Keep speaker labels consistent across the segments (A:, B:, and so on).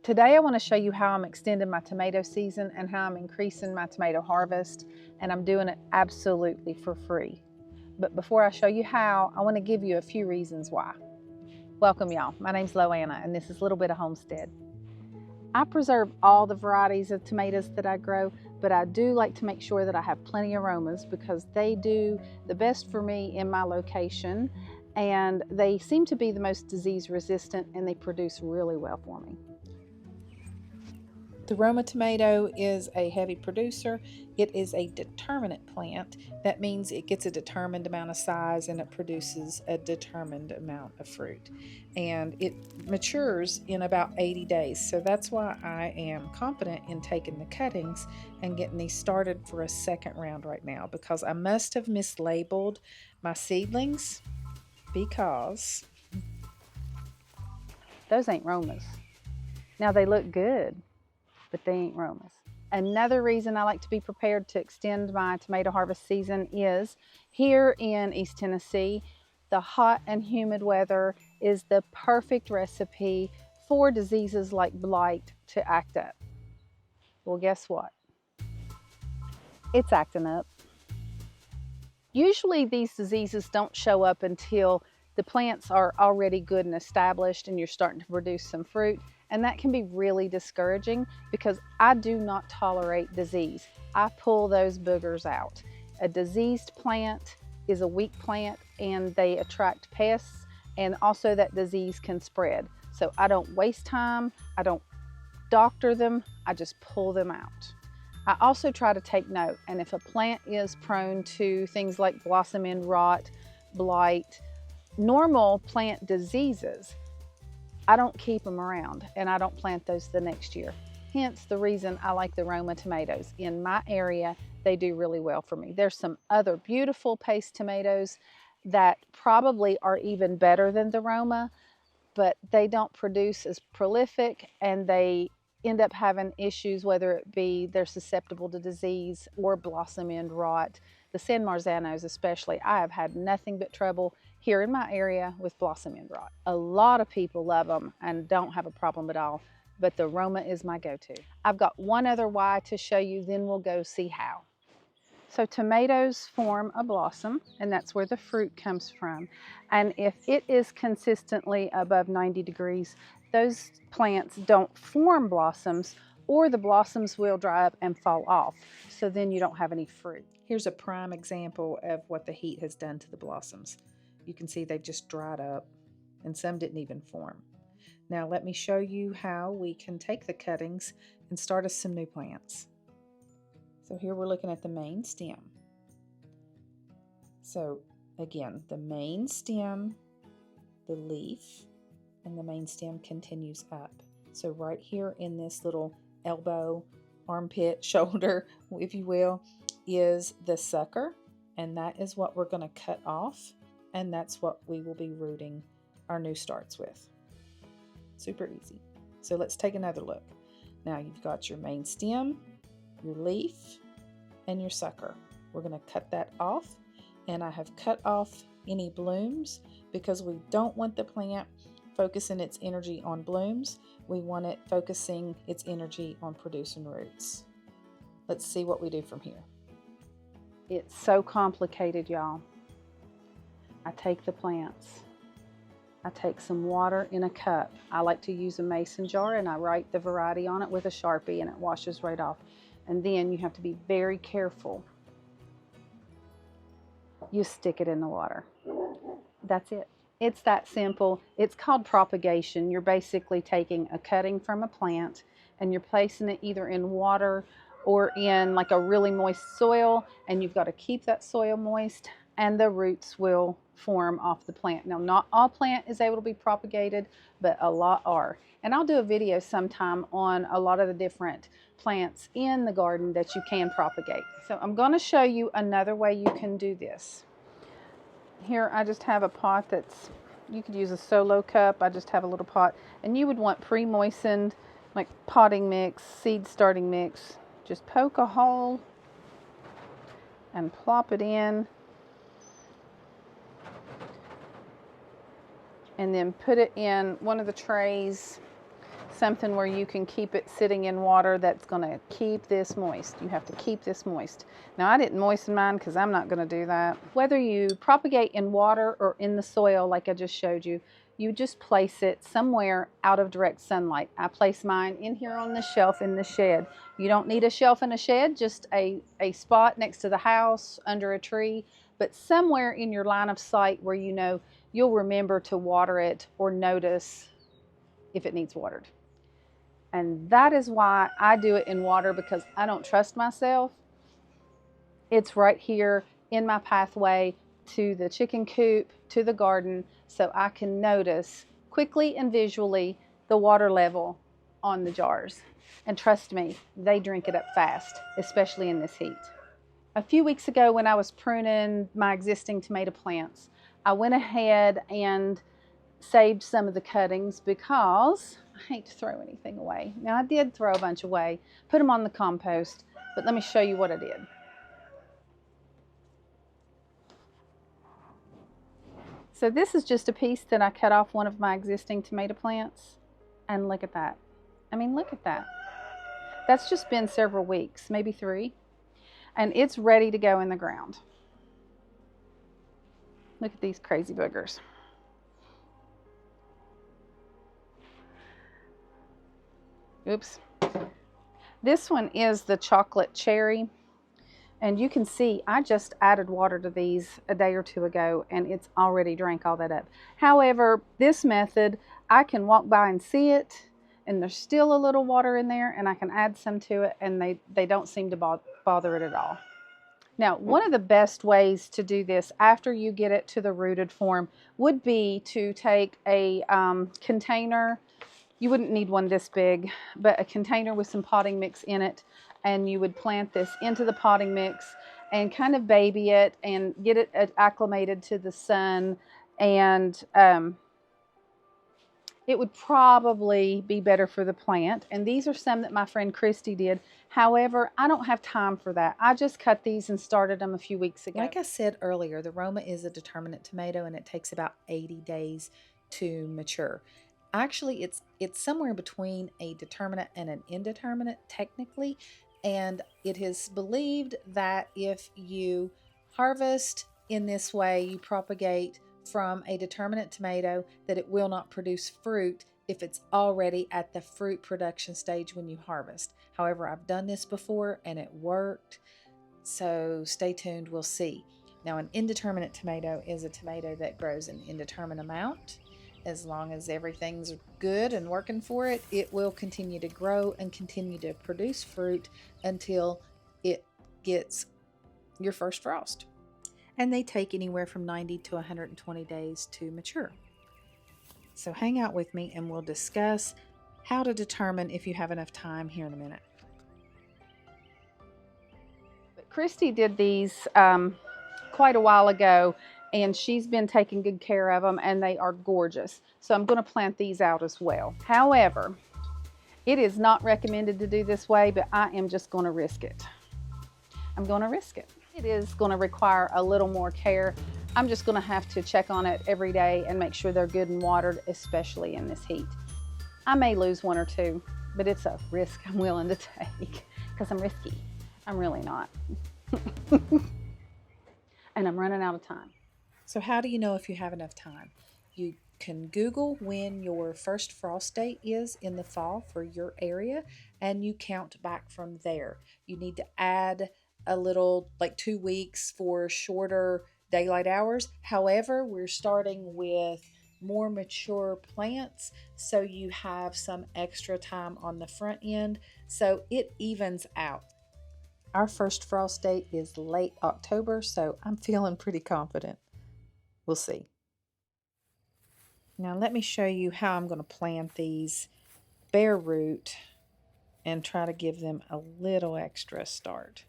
A: Today I want to show you how I'm extending my tomato season and how I'm increasing my tomato harvest, and I'm doing it absolutely for free. But before I show you how, I want to give you a few reasons why. Welcome y'all, my name's Loanna and this is Little Bit of Homestead. I preserve all the varieties of tomatoes that I grow, but I do like to make sure that I have plenty of aromas because they do the best for me in my location, and they seem to be the most disease resistant and they produce really well for me. The Roma tomato is a heavy producer. It is a determinate plant. That means it gets a determined amount of size and it produces a determined amount of fruit. And it matures in about 80 days. So that's why I am confident in taking the cuttings and getting these started for a second round right now, because I must have mislabeled my seedlings because those ain't Romas. Now they look good, but they ain't Romas. Another reason I like to be prepared to extend my tomato harvest season is here in East Tennessee, the hot and humid weather is the perfect recipe for diseases like blight to act up. Well, guess what? It's acting up. Usually these diseases don't show up until the plants are already good and established and you're starting to produce some fruit. And that can be really discouraging because I do not tolerate disease. I pull those boogers out. A diseased plant is a weak plant and they attract pests, and also that disease can spread. So I don't waste time, I don't doctor them, I just pull them out. I also try to take note, and if a plant is prone to things like blossom end rot, blight, normal plant diseases, I don't keep them around and I don't plant those the next year. Hence the reason I like the Roma tomatoes. In my area, they do really well for me. There's some other beautiful paste tomatoes that probably are even better than the Roma, but they don't produce as prolific and they end up having issues, whether it be they're susceptible to disease or blossom end rot. The San Marzanos especially, I have had nothing but trouble here in my area with blossom end rot. A lot of people love them and don't have a problem at all, but the Roma is my go-to. I've got one other why to show you, then we'll go see how. So tomatoes form a blossom, and that's where the fruit comes from. And if it is consistently above 90 degrees, those plants don't form blossoms, or the blossoms will dry up and fall off. So then you don't have any fruit. Here's a prime example of what the heat has done to the blossoms. You can see they've just dried up and some didn't even form. Now let me show you how we can take the cuttings and start us some new plants. So here we're looking at the main stem. So again, the main stem, the leaf, and the main stem continues up. So right here in this little elbow, armpit, shoulder, if you will, is the sucker, and that is what we're going to cut off, and that's what we will be rooting our new starts with. Super easy. So let's take another look. Now you've got your main stem, your leaf, and your sucker. We're going to cut that off, and I have cut off any blooms because we don't want the plant focusing its energy on blooms. We want it focusing its energy on producing roots. Let's see what we do from here. It's so complicated, y'all. I take the plants. I take some water in a cup. I like to use a mason jar and I write the variety on it with a Sharpie and it washes right off. And then you have to be very careful. You stick it in the water. That's it. It's that simple. It's called propagation. You're basically taking a cutting from a plant and you're placing it either in water or in like a really moist soil, and you've got to keep that soil moist and the roots will form off the plant. Now, not all plant is able to be propagated, but a lot are. And I'll do a video sometime on a lot of the different plants in the garden that you can propagate. So I'm going to show you another way you can do this. Here I just have a pot that's, you could use a solo cup. I just have a little pot, and you would want pre-moistened like potting mix, seed starting mix. Just poke a hole and plop it in, and then put it in one of the trays something where you can keep it sitting in water that's going to keep this moist. You have to keep this moist. Now, I didn't moisten mine because I'm not going to do that. Whether you propagate in water or in the soil like I just showed you, you just place it somewhere out of direct sunlight. I place mine in here on the shelf in the shed. You don't need a shelf in a shed, just a spot next to the house, under a tree, but somewhere in your line of sight where you know you'll remember to water it or notice if it needs watered. And that is why I do it in water, because I don't trust myself. It's right here in my pathway to the chicken coop, to the garden, so I can notice quickly and visually the water level on the jars. And trust me, they drink it up fast, especially in this heat. A few weeks ago when I was pruning my existing tomato plants, I went ahead and saved some of the cuttings because I hate to throw anything away. Now, I did throw a bunch away, put them on the compost, but let me show you what I did. So this is just a piece that I cut off one of my existing tomato plants, and look at that. I mean, look at that. That's just been several weeks, maybe 3, and it's ready to go in the ground. Look at these crazy boogers. Oops. This one is the chocolate cherry. And you can see I just added water to these a day or 2 ago, and it's already drank all that up. However, this method, I can walk by and see it, and there's still a little water in there, and I can add some to it, and they don't seem to bother it at all. Now, one of the best ways to do this after you get it to the rooted form would be to take a container. You wouldn't need one this big, but a container with some potting mix in it, and you would plant this into the potting mix and kind of baby it and get it acclimated to the sun, and it would probably be better for the plant. And these are some that my friend Christy did. However, I don't have time for that. I just cut these and started them a few weeks ago.
B: Like I said earlier, the Roma is a determinate tomato, and it takes about 80 days to mature. Actually, it's somewhere between a determinate and an indeterminate technically, and it is believed that if you harvest in this way, you propagate from a determinate tomato, that it will not produce fruit if it's already at the fruit production stage when you harvest. However, I've done this before and it worked, so stay tuned, we'll see. Now, an indeterminate tomato is a tomato that grows an indeterminate amount. As long as everything's good and working for it, it will continue to grow and continue to produce fruit until it gets your first frost. And they take anywhere from 90 to 120 days to mature. So hang out with me and we'll discuss how to determine if you have enough time here in a minute.
A: But Christy did these quite a while ago, and she's been taking good care of them, and they are gorgeous. So I'm going to plant these out as well. However, it is not recommended to do this way, but I am just going to risk it. I'm going to risk it. It is going to require a little more care. I'm just going to have to check on it every day and make sure they're good and watered, especially in this heat. I may lose 1 or 2, but it's a risk I'm willing to take because I'm risky. I'm really not. And I'm running out of time.
B: So how do you know if you have enough time? You can Google when your first frost date is in the fall for your area, and you count back from there. You need to add a little, like 2 weeks for shorter daylight hours. However, we're starting with more mature plants, so you have some extra time on the front end, so it evens out. Our first frost date is late October, so I'm feeling pretty confident. We'll see. Now let me show you how I'm going to plant these bare root and try to give them a little extra start.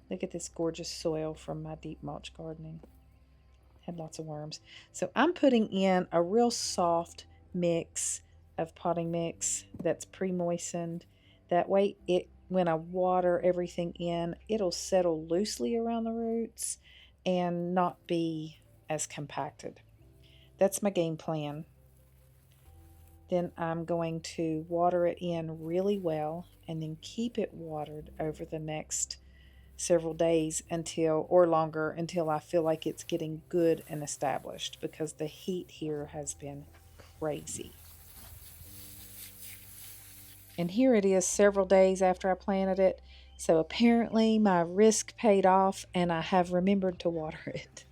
B: Look at this gorgeous soil from my deep mulch gardening. Had lots of worms. So I'm putting in a real soft mix of potting mix that's pre-moistened. That way when I water everything in, it'll settle loosely around the roots and not be as compacted. That's my game plan. Then I'm going to water it in really well and then keep it watered over the next several days until, or longer, until I feel like it's getting good and established, because the heat here has been crazy. And here it is several days after I planted it. So apparently my risk paid off and I have remembered to water it.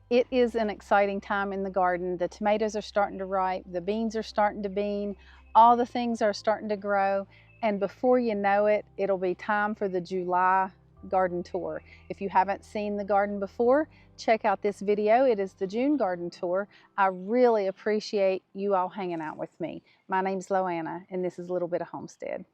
A: It is an exciting time in the garden. The tomatoes are starting to ripe, the beans are starting to bean, all the things are starting to grow, and before you know it, it'll be time for the July garden tour. If you haven't seen the garden before, check out this video. It is the June garden tour. I really appreciate you all hanging out with me. My name's Loanna, and this is a Little Bit of Homestead.